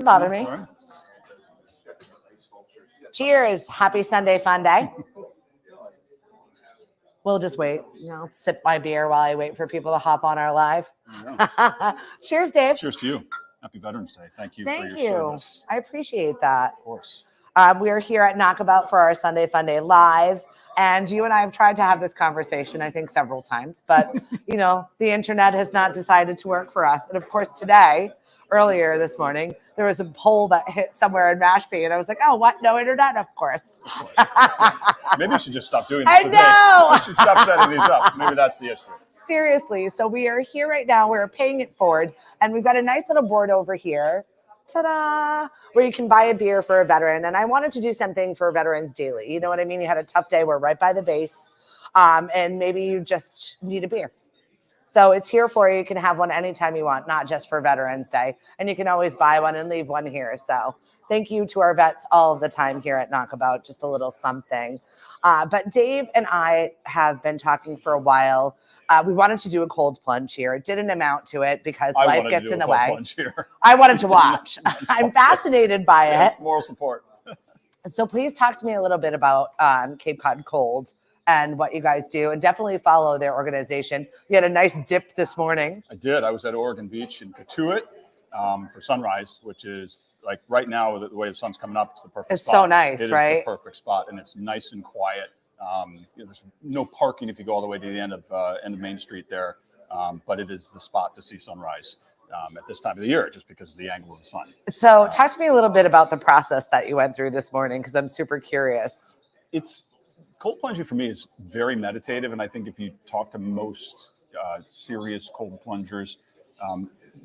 bother me. Cheers. Happy Sunday, Funday. We'll just wait, sip my beer while I wait for people to hop on our live. Cheers, Dave. Cheers to you. Happy Veterans Day. Thank you for your service. I appreciate that. Of course. We are here at Naukabout for our Sunday Funday live. And you and I have tried to have this conversation, I think, several times. But, the internet has not decided to work for us. And, of course, today, earlier this morning, there was a poll that hit somewhere in Mashpee. And I was like, oh, what? No internet? Of course. Maybe you should just stop doing this. I know. You should stop setting these up. Maybe that's the issue. Seriously. So we are here right now. We're paying it forward. And we've got a nice little board over here. Ta-da! Where you can buy a beer for a veteran. And I wanted to do something for Veterans Daily. You know what I mean? You had a tough day. We're right by the base. And maybe you just need a beer. So it's here for you. You can have one anytime you want, not just for Veterans Day. And you can always buy one and leave one here. So thank you to our vets all of the time here at Naukabout. Just a little something. But Dave and I have been talking for a while. We wanted to do a cold plunge here. It didn't amount to it because life gets in the way. I wanted to watch. I'm fascinated by it. Moral support. So please talk to me a little bit about Cape Cod Cold and what you guys do, and definitely follow their organization. You had a nice dip this morning. I did. I was at Oregon Beach in Katuitt for sunrise, which is like right now, the way the sun's coming up, it's the perfect spot. It's so nice, right? It is the perfect spot, and it's nice and quiet. There's no parking if you go all the way to the end of Main Street there, but it is the spot to see sunrise at this time of the year, just because of the angle of the sun. So talk to me a little bit about the process that you went through this morning, because I'm super curious. Cold plunging for me is very meditative, and I think if you talk to most serious cold plungers,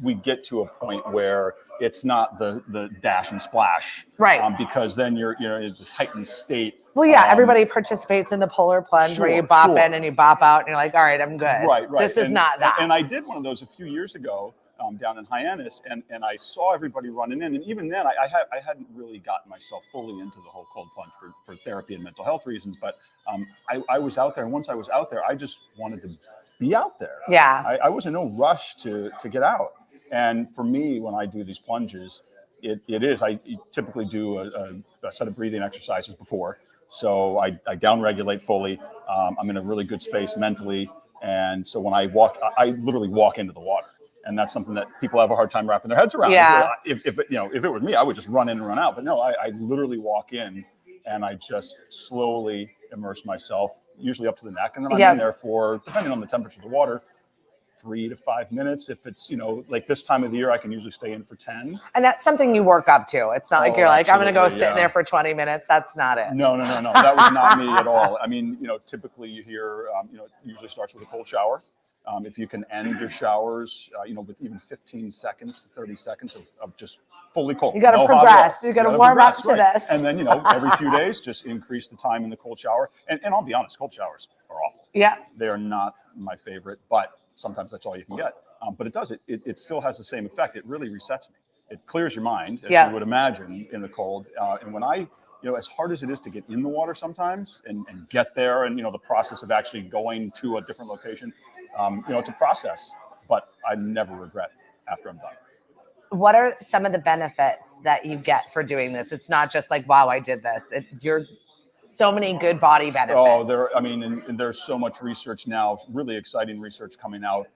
we get to a point where it's not the dash and splash, right? Because then you're in this heightened state. Well, yeah, everybody participates in the polar plunge where you bop in and you bop out, and you're like, all right, I'm good. Right. This is not that. And I did one of those a few years ago down in Hyannis, and I saw everybody running in, and even then I hadn't really gotten myself fully into the whole cold plunge for therapy and mental health reasons, but I was out there, and once I was out there, I just wanted to be out there. Yeah. I was in no rush to get out. And for me, when I do these plunges, I typically do a set of breathing exercises before. So I down-regulate fully. I'm in a really good space mentally. And so when I walk, I literally walk into the water. And that's something that people have a hard time wrapping their heads around. Yeah. If it were me, I would just run in and run out. But no, I literally walk in and I just slowly immerse myself, usually up to the neck. And then I'm in there for, depending on the temperature of the water, 3 to 5 minutes. If it's, like this time of the year, I can usually stay in for 10. And that's something you work up to. It's not like you're like, I'm going to go sit in there for 20 minutes. That's not it. No. That was not me at all. I mean, typically you hear, it usually starts with a cold shower. If you can end your showers, with even 15 seconds to 30 seconds of just fully cold. You got to progress. You got to warm up to this. And then, every few days, just increase the time in the cold shower. And I'll be honest, cold showers are awful. Yeah. They are not my favorite, but sometimes that's all you can get. But it does. It still has the same effect. It really resets me. It clears your mind, as you would imagine, in the cold. And when I, as hard as it is to get in the water sometimes and get there, and, the process of actually going to a different location, it's a process, but I never regret after I'm done. What are some of the benefits that you get for doing this? It's not just like, wow, I did this. You're so many good body benefits. Oh, and there's so much research now, really exciting research coming out,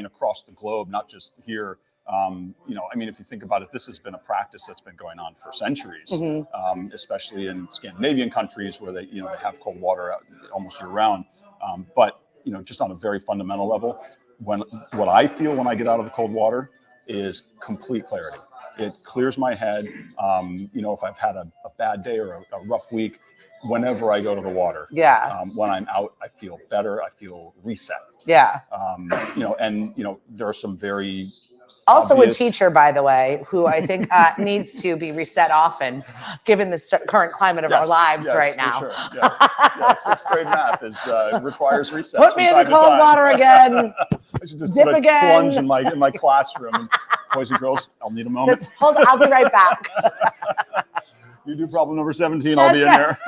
across the globe, not just here. If you think about it, this has been a practice that's been going on for centuries, especially in Scandinavian countries where they have cold water almost year round. But just on a very fundamental level, what I feel when I get out of the cold water is complete clarity. It clears my head. If I've had a bad day or a rough week, whenever I go to the water, when I'm out, I feel better. I feel reset. Yeah. There are some very also obvious. A teacher, by the way, who I think needs to be reset often, given the current climate of our lives right now. Sure. Yes, sixth grade math requires reset. Put me in the cold water again. I should just dip put a again. plunge in my classroom. Boys and girls, I'll need a moment. Hold on, I'll be right back. You do problem number 17. I'll be in there.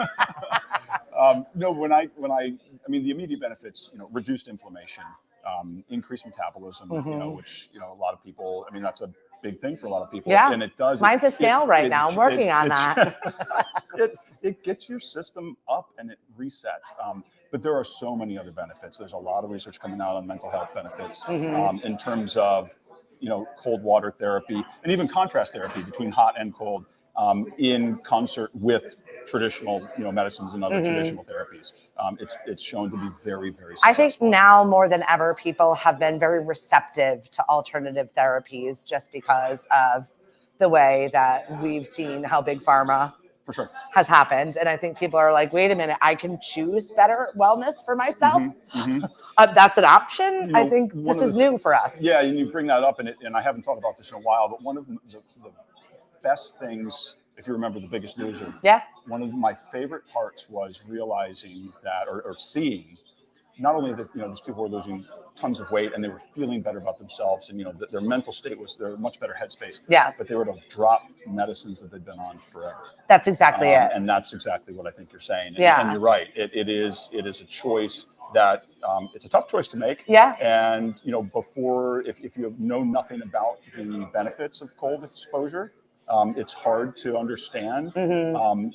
The immediate benefits, reduced inflammation, increased metabolism, which, a lot of people, that's a big thing for a lot of people. Yeah. And it does. Mine's a snail right now. I'm working on that. It gets your system up and it resets. But there are so many other benefits. There's a lot of research coming out on mental health benefits in terms of, cold water therapy and even contrast therapy between hot and cold in concert with traditional, medicines and other traditional therapies. It's shown to be very, very successful. I think now more than ever, people have been very receptive to alternative therapies just because of the way that we've seen how big pharma for sure has happened. And I think people are like, wait a minute, I can choose better wellness for myself. That's an option. I think this is new for us. Yeah, and you bring that up, and I haven't thought about this in a while, but one of the best things, if you remember The Biggest Loser, one of my favorite parts was realizing that, or seeing, not only that these people were losing tons of weight and they were feeling better about themselves, and their mental state was, they're a much better headspace. Yeah. But they were to drop medicines that they'd been on forever. That's exactly it. And that's exactly what I think you're saying. And, yeah. And you're right. It is a choice that it's a tough choice to make. Yeah. And before, if you know nothing about the benefits of cold exposure, it's hard to understand.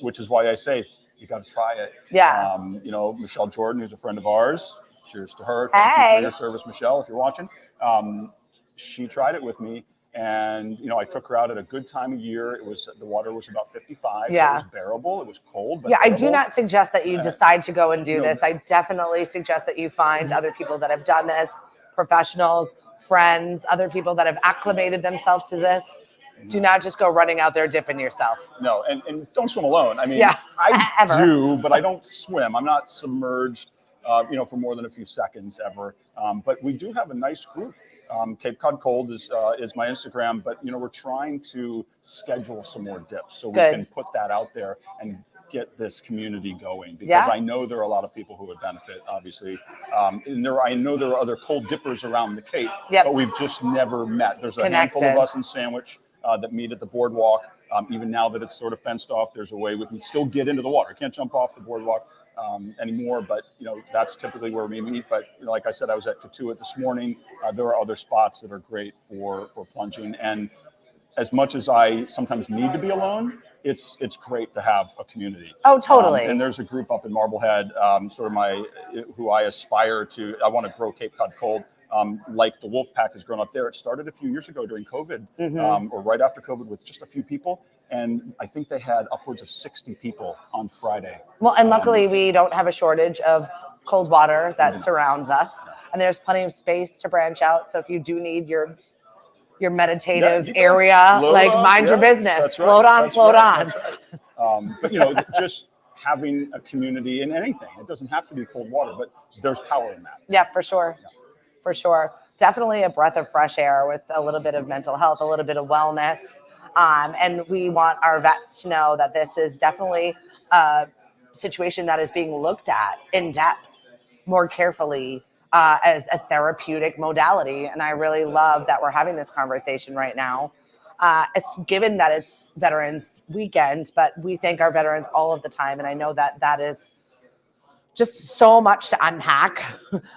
Which is why I say you got to try it. Yeah. Michelle Jordan, who's a friend of ours. Cheers to her. Thank you for your service, Michelle, if you're watching. She tried it with me, and I took her out at a good time of year. The water was about 55, so it was bearable. It was cold, but bearable. I do not suggest that you decide to go and do this. I definitely suggest that you find other people that have done this, professionals, friends, other people that have acclimated themselves to this. Do not just go running out there dipping yourself. No, and don't swim alone. I mean, I do, but I don't swim. I'm not submerged, for more than a few seconds ever. But we do have a nice group. Cape Cod Cold is my Instagram, but we're trying to schedule some more dips so we can put that out there and get this community going, because I know there are a lot of people who would benefit, obviously. And I know there are other cold dippers around the Cape, but we've just never met. There's a handful of us in Sandwich that meet at the boardwalk. Even now that it's sort of fenced off, there's a way we can still get into the water. Can't jump off the boardwalk anymore, but that's typically where we meet. But like I said, I was at Katuitt this morning. There are other spots that are great for plunging. And as much as I sometimes need to be alone, it's great to have a community. Oh, totally. And there's a group up in Marblehead, who I aspire to. I want to grow Cape Cod Cold. Like the Wolf Pack has grown up there. It started a few years ago during COVID, or right after COVID, with just a few people. And I think they had upwards of 60 people on Friday. Well, and luckily we don't have a shortage of cold water that surrounds us. And there's plenty of space to branch out. So if you do need your meditative area, mind your business. Float on. But just having a community in anything. It doesn't have to be cold water, but there's power in that. Yeah, for sure. Yeah. For sure. Definitely a breath of fresh air with a little bit of mental health, a little bit of wellness. And we want our vets to know that this is definitely a situation that is being looked at in depth, more carefully, as a therapeutic modality. And I really love that we're having this conversation right now. It's given that it's Veterans Weekend, but we thank our veterans all of the time. And I know that is just so much to unpack.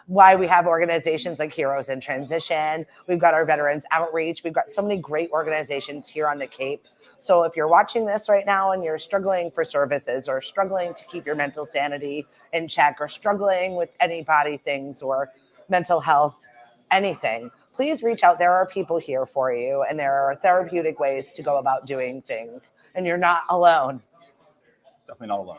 Why we have organizations like Heroes in Transition. We've got our Veterans Outreach. We've got so many great organizations here on the Cape. So if you're watching this right now and you're struggling for services, or struggling to keep your mental sanity in check, or struggling with any body things or mental health, anything, please reach out. There are people here for you, and there are therapeutic ways to go about doing things, and you're not alone. Definitely not alone.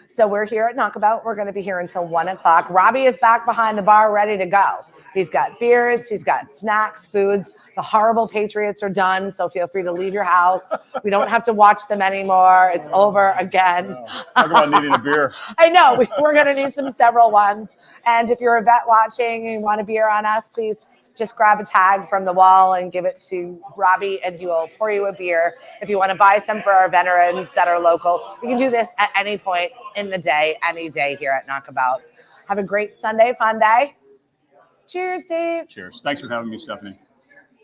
So we're here at Naukabout. We're going to be here until 1 o'clock. Robbie is back behind the bar, ready to go. He's got beers, he's got snacks, foods. The horrible Patriots are done, so feel free to leave your house. We don't have to watch them anymore. It's over again. Talk about needing a beer. I know. We're going to need several ones. And if you're a vet watching and you want a beer on us, please just grab a tag from the wall and give it to Robbie, and he will pour you a beer. If you want to buy some for our veterans that are local, you can do this at any point in the day, any day here at Naukabout. Have a great Sunday, Funday. Cheers, Dave. Cheers. Thanks for having me, Stephanie.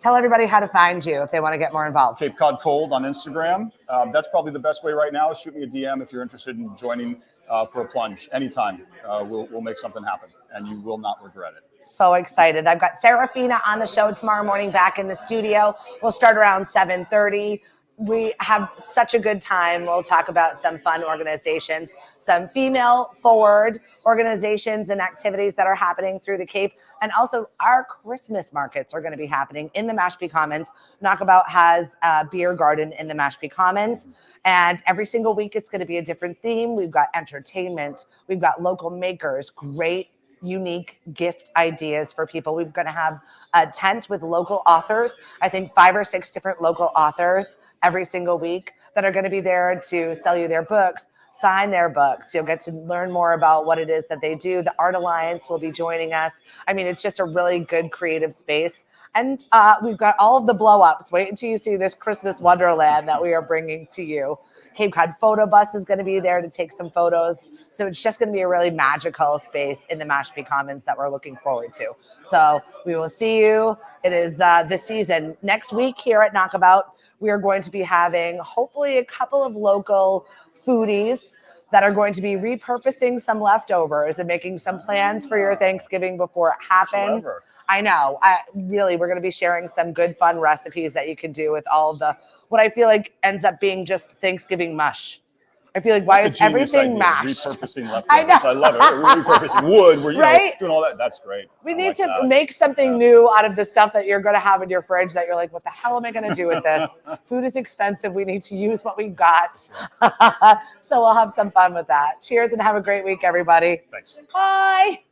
Tell everybody how to find you if they want to get more involved. Cape Cod Cold on Instagram. That's probably the best way right now. Shoot me a DM if you're interested in joining for a plunge anytime. We'll make something happen, and you will not regret it. So excited. I've got Serafina on the show tomorrow morning back in the studio. We'll start around 7:30. We have such a good time. We'll talk about some fun organizations, some female forward organizations and activities that are happening through the Cape. And also our Christmas markets are going to be happening in the Mashpee Commons. Naukabout has a beer garden in the Mashpee Commons. And every single week it's going to be a different theme. We've got entertainment. We've got local makers, great unique gift ideas for people. We're going to have a tent with local authors. I think 5 or 6 different local authors every single week that are going to be there to sell you their books, sign their books. You'll get to learn more about what it is that they do. The Art Alliance will be joining us. I mean, it's just a really good creative space. And we've got all of the blow-ups. Wait until you see this Christmas wonderland that we are bringing to you. Cape Cod Photo Bus is going to be there to take some photos. So it's just going to be a really magical space in the Mashpee Commons that we're looking forward to. So we will see you. It is this season. Next week here at Naukabout, we are going to be having hopefully a couple of local foodies that are going to be repurposing some leftovers and making some plans for your Thanksgiving before it happens. Clever. I know. We're going to be sharing some good, fun recipes that you can do with all of the, what I feel like ends up being just Thanksgiving mush. I feel like, why That's is a genius everything idea, mashed? Repurposing leftovers. I know. I love it. Repurposing wood, where Right? doing all that. That's great. We I need like to that. make something new out of the stuff that you're going to have in your fridge that you're like, what the hell am I going to do with this? Food is expensive. We need to use what we've got. So we'll have some fun with that. Cheers and have a great week, everybody. Thanks. Bye.